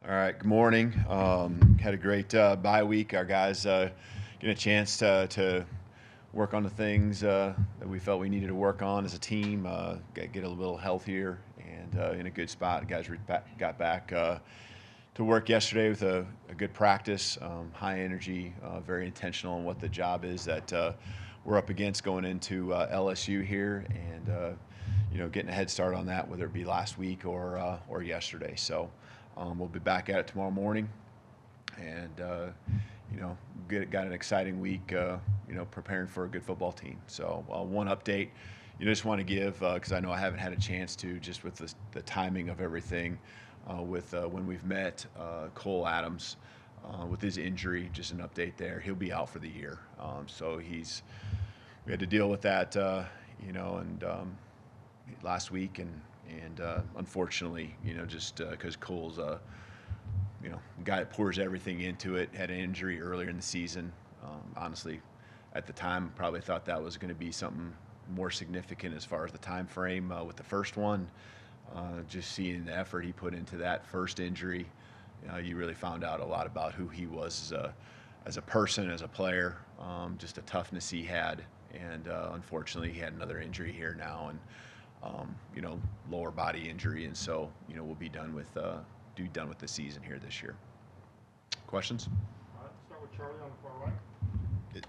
All right, good morning. Had a great bye week. Our guys get a chance to work on the things that we felt we needed to work on as a team, get a little healthier and in a good spot. The guys got back to work yesterday with a good practice, high energy, very intentional on what the job is that we're up against going into LSU here, and getting a head start on that, whether it be last week or yesterday. So we'll be back at it tomorrow morning, and got an exciting week. Preparing for a good football team. So one update, just want to give because I know I haven't had a chance to, just with the timing of everything. With when we've met Cole Adams with his injury, just an update there. He'll be out for the year. So we had to deal with that, last week, and unfortunately, just because Cole's guy that pours everything into it, had an injury earlier in the season. Honestly, at the time, probably thought that was going to be something more significant as far as the time frame with the first one. Just seeing the effort he put into that first injury, you really found out a lot about who he was as a person, as a player, just a toughness he had. And unfortunately, he had another injury here now, and lower body injury, and so we'll be done with the season here this year. Questions? All right, start with Charlie on the far right.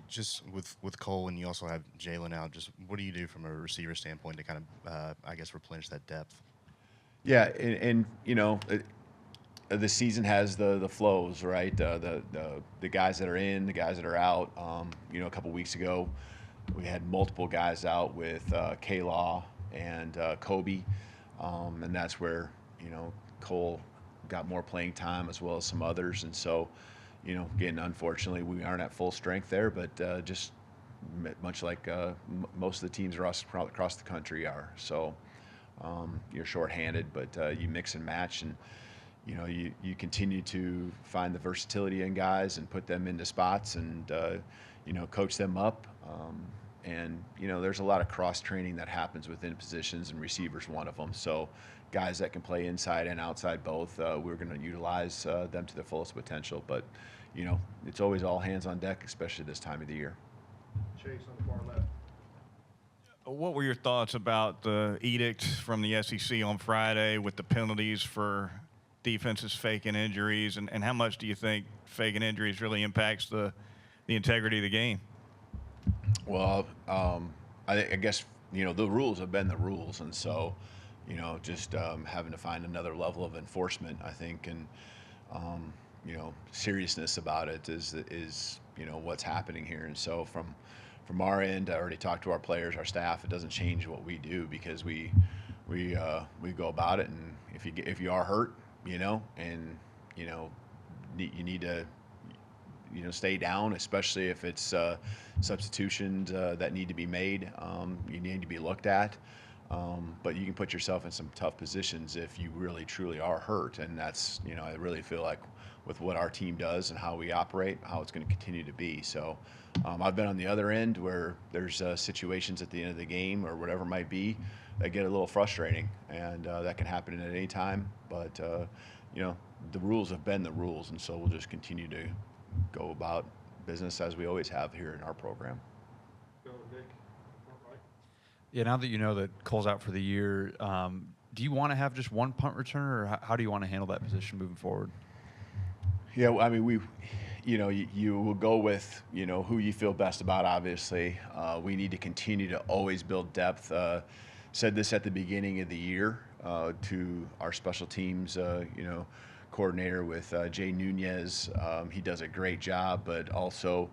Just with Cole, and you also have Jalen out, just what do you do from a receiver standpoint to kind of, replenish that depth? Yeah, and the season has the flows, right? The guys that are in, the guys that are out. A couple weeks ago, we had multiple guys out with K-Law and Kobe, and that's where Cole got more playing time as well as some others, and so again, unfortunately, we aren't at full strength there, but just much like most of the teams across the country are. So you're shorthanded, but you mix and match, and you continue to find the versatility in guys and put them into spots, and coach them up. And there's a lot of cross training that happens within positions, and receivers one of them. So guys that can play inside and outside both, we're going to utilize them to their fullest potential. But it's always all hands on deck, especially this time of the year. Chase on the far left. What were your thoughts about the edict from the SEC on Friday with the penalties for defenses faking injuries, and how much do you think faking injuries really impacts the integrity of the game? Well, I guess the rules have been the rules, and so just having to find another level of enforcement, I think, and seriousness about it is what's happening here. And so from our end, I already talked to our players, our staff. It doesn't change what we do, because we go about it, and if you are hurt, and you need to stay down, especially if it's substitutions that need to be made. You need to be looked at, but you can put yourself in some tough positions if you really truly are hurt, and that's I really feel like with what our team does and how we operate, how it's going to continue to be. So I've been on the other end where there's situations at the end of the game or whatever it might be that get a little frustrating, and that can happen at any time. But the rules have been the rules, and so we'll just continue to go about business as we always have here in our program. Go Nick, front right. Yeah, now that you know that Cole's out for the year, do you want to have just one punt returner, or how do you want to handle that position moving forward? Yeah, I mean, you will go with who you feel best about. Obviously, we need to continue to always build depth. Said this at the beginning of the year to our special teams, coordinator with Jay Nunez. He does a great job, but also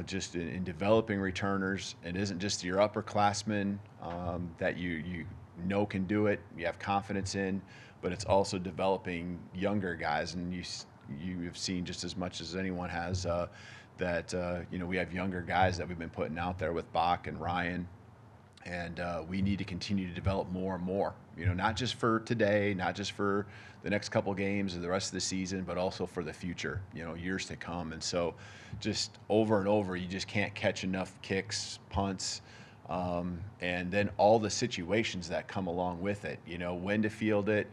just in developing returners. It isn't just your upperclassmen that you can do it, you have confidence in, but it's also developing younger guys. And you've seen just as much as anyone has that we have younger guys that we've been putting out there with Bach and Ryan. And we need to continue to develop more and more, not just for today, not just for the next couple games or the rest of the season, but also for the future, years to come. And so just over and over, you just can't catch enough kicks, punts, and then all the situations that come along with it, when to field it,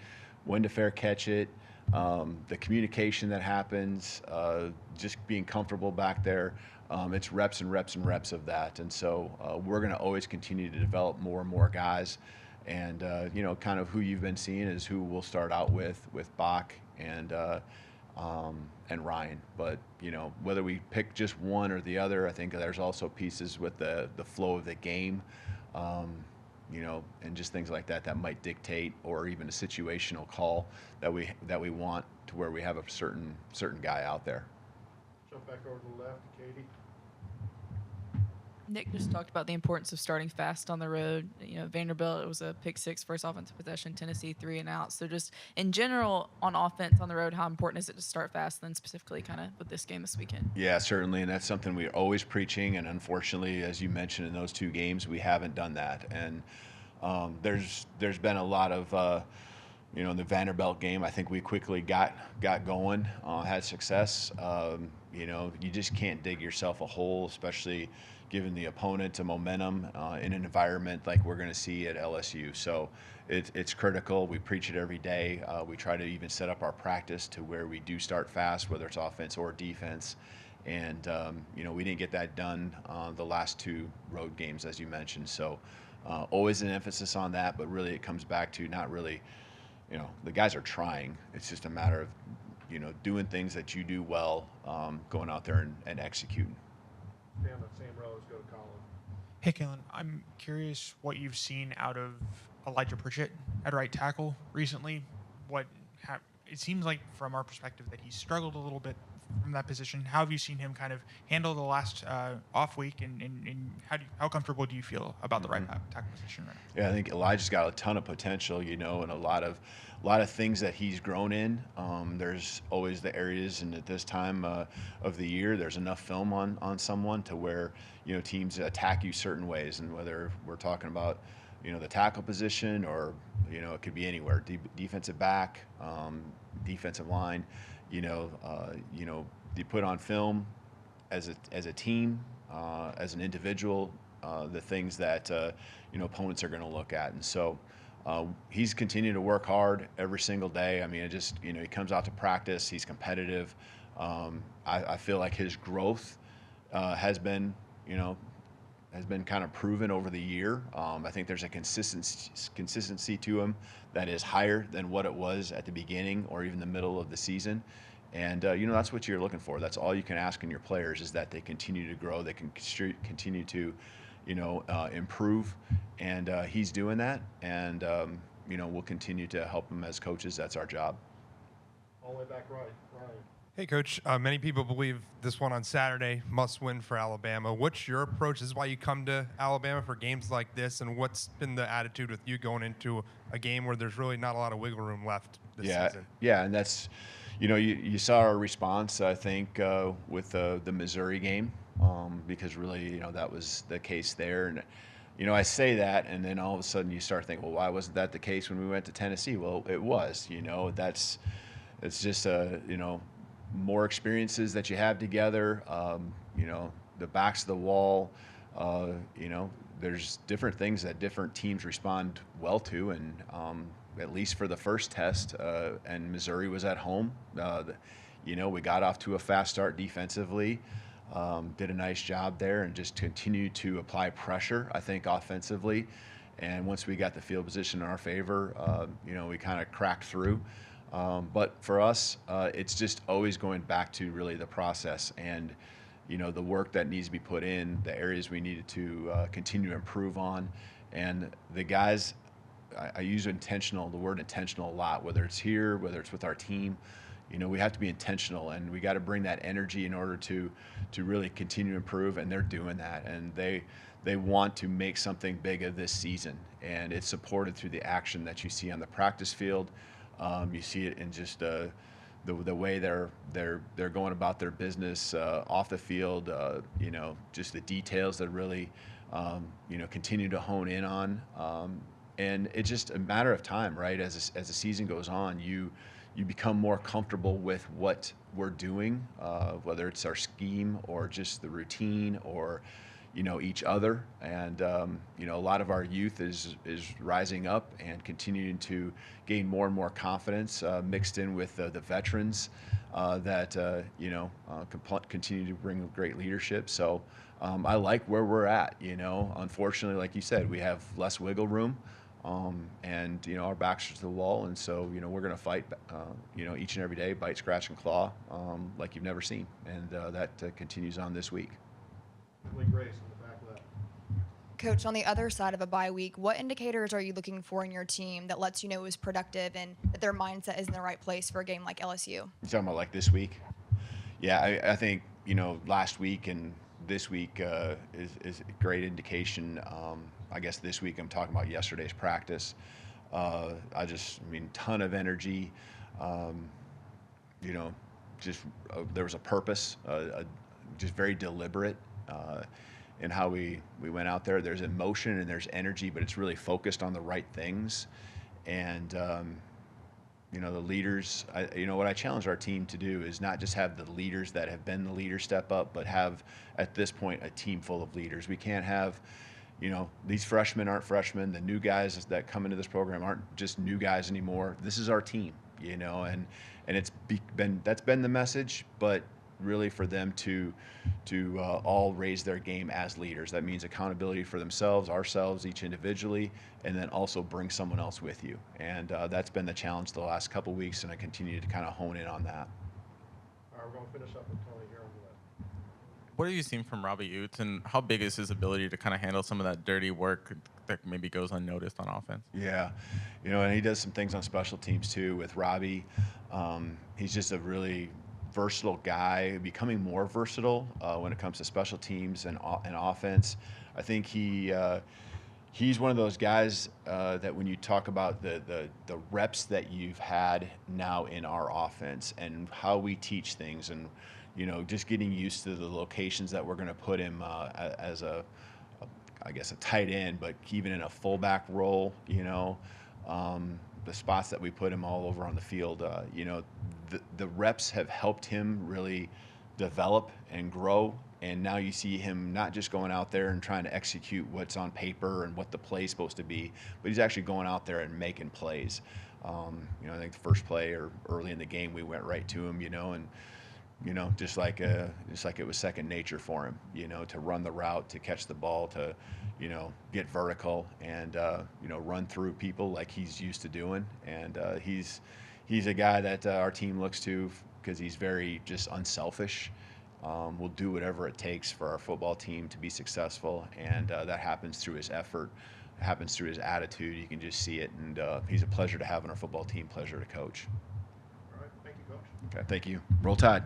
when to fair catch it, the communication that happens, just being comfortable back there. It's reps and reps and reps of that. And so we're going to always continue to develop more and more guys. And, kind of who you've been seeing is who we'll start out with Bach and Ryan. But, whether we pick just one or the other, I think there's also pieces with the flow of the game, and just things like that that might dictate, or even a situational call that we want to where we have a certain guy out there. Jump back over to the left to Katie. Nick just talked about the importance of starting fast on the road. Vanderbilt, it was a pick six first offensive possession. Tennessee, 3 and out. So just in general on offense on the road, how important is it to start fast? Then specifically kind of with this game this weekend. Yeah, certainly, and that's something we're always preaching. And unfortunately, as you mentioned in those 2 games, we haven't done that. And there's been a lot of in the Vanderbilt game, I think we quickly got going, had success. You just can't dig yourself a hole, especially given the opponent a momentum in an environment like we're going to see at LSU. So it's critical. We preach it every day. We try to even set up our practice to where we do start fast, whether it's offense or defense. And, we didn't get that done the last 2 road games, as you mentioned. So always an emphasis on that, but really it comes back to not really, the guys are trying. It's just a matter of, doing things that you do well, going out there and executing. Stay on that same row. Let's go to Colin. Hey, Kellen, I'm curious what you've seen out of Elijah Pritchett at right tackle recently. It seems like from our perspective that he's struggled a little bit from that position. How have you seen him kind of handle the last off week, and how comfortable do you feel about the right tackle position right now? Yeah, I think Elijah's got a ton of potential, and a lot of things that he's grown in. There's always the areas, and at this time of the year, there's enough film on someone to where teams attack you certain ways, and whether we're talking about the tackle position or it could be anywhere, defensive back, defensive line. You put on film as a team, as an individual, the things that opponents are going to look at, and so he's continuing to work hard every single day. I mean, he comes out to practice. He's competitive. I feel like his growth has been kind of proven over the year. I think there's a consistency to him that is higher than what it was at the beginning or even the middle of the season. And, that's what you're looking for. That's all you can ask in your players, is that they continue to grow. They can continue to, improve. And he's doing that. And, we'll continue to help him as coaches. That's our job. All the way back right. Ryan. Hey, Coach. Many people believe this one on Saturday must win for Alabama. What's your approach? This is why you come to Alabama for games like this, and what's been the attitude with you going into a game where there's really not a lot of wiggle room left this season? Yeah, and that's, you saw our response, I think, with the Missouri game, because really, that was the case there. And, I say that, and then all of a sudden you start thinking, well, why wasn't that the case when we went to Tennessee? Well, it was. It's just more experiences that you have together, the backs of the wall, there's different things that different teams respond well to, and at least for the first test, and Missouri was at home, we got off to a fast start defensively, did a nice job there, and just continued to apply pressure, I think, offensively. And once we got the field position in our favor, we kind of cracked through. But for us, it's just always going back to really the process and, the work that needs to be put in, the areas we needed to continue to improve on. And the guys, I use the word intentional a lot, whether it's here, whether it's with our team. We have to be intentional, and we got to bring that energy in order to really continue to improve, and they're doing that. And they want to make something big of this season, and it's supported through the action that you see on the practice field. You see it in just the way they're going about their business off the field. Just the details that really continue to hone in on. And it's just a matter of time, right? As the season goes on, you become more comfortable with what we're doing, whether it's our scheme or just the routine or each other. And, a lot of our youth is rising up and continuing to gain more and more confidence, mixed in with the veterans that, continue to bring great leadership. So I like where we're at, Unfortunately, like you said, we have less wiggle room. And our backs are to the wall, and so we're going to fight, each and every day, bite, scratch, and claw, like you've never seen, and that continues on this week. Lee Grace in the back left. Coach, on the other side of a bye week, what indicators are you looking for in your team that lets you know it was productive and that their mindset is in the right place for a game like LSU? You talking about like this week? Yeah, I think last week and this week is a great indication. I guess this week I'm talking about yesterday's practice. Ton of energy. There was a purpose, just very deliberate in how we went out there. There's emotion and there's energy, but it's really focused on the right things. And the leaders, what I challenge our team to do is not just have the leaders that have been the leaders step up, but have, at this point, a team full of leaders. We can't have, these freshmen aren't freshmen. The new guys that come into this program aren't just new guys anymore. This is our team, and that's been the message, but really for them to all raise their game as leaders. That means accountability for themselves, ourselves, each individually, and then also bring someone else with you. And that's been the challenge the last couple weeks, and I continue to kind of hone in on that. All right, we're going to finish up with Tony here on the left. What have you seen from Robbie UTS, and how big is his ability to kind of handle some of that dirty work that maybe goes unnoticed on offense? Yeah, and he does some things on special teams too with Robbie. He's just a really versatile guy, becoming more versatile when it comes to special teams and offense. I think he's one of those guys that when you talk about the reps that you've had now in our offense and how we teach things, and just getting used to the locations that we're going to put him as I guess a tight end, but even in a fullback role, the spots that we put him all over on the field, the reps have helped him really develop and grow. And now you see him not just going out there and trying to execute what's on paper and what the play's supposed to be, but he's actually going out there and making plays. I think the first play or early in the game, we went right to him, and just like it was second nature for him, to run the route, to catch the ball, to, get vertical and, run through people like he's used to doing. And he's a guy that our team looks to because he's very just unselfish. Will do whatever it takes for our football team to be successful, and that happens through his effort, happens through his attitude. You can just see it, and he's a pleasure to have on our football team, pleasure to coach. All right, thank you, Coach. Okay, thank you. Roll Tide.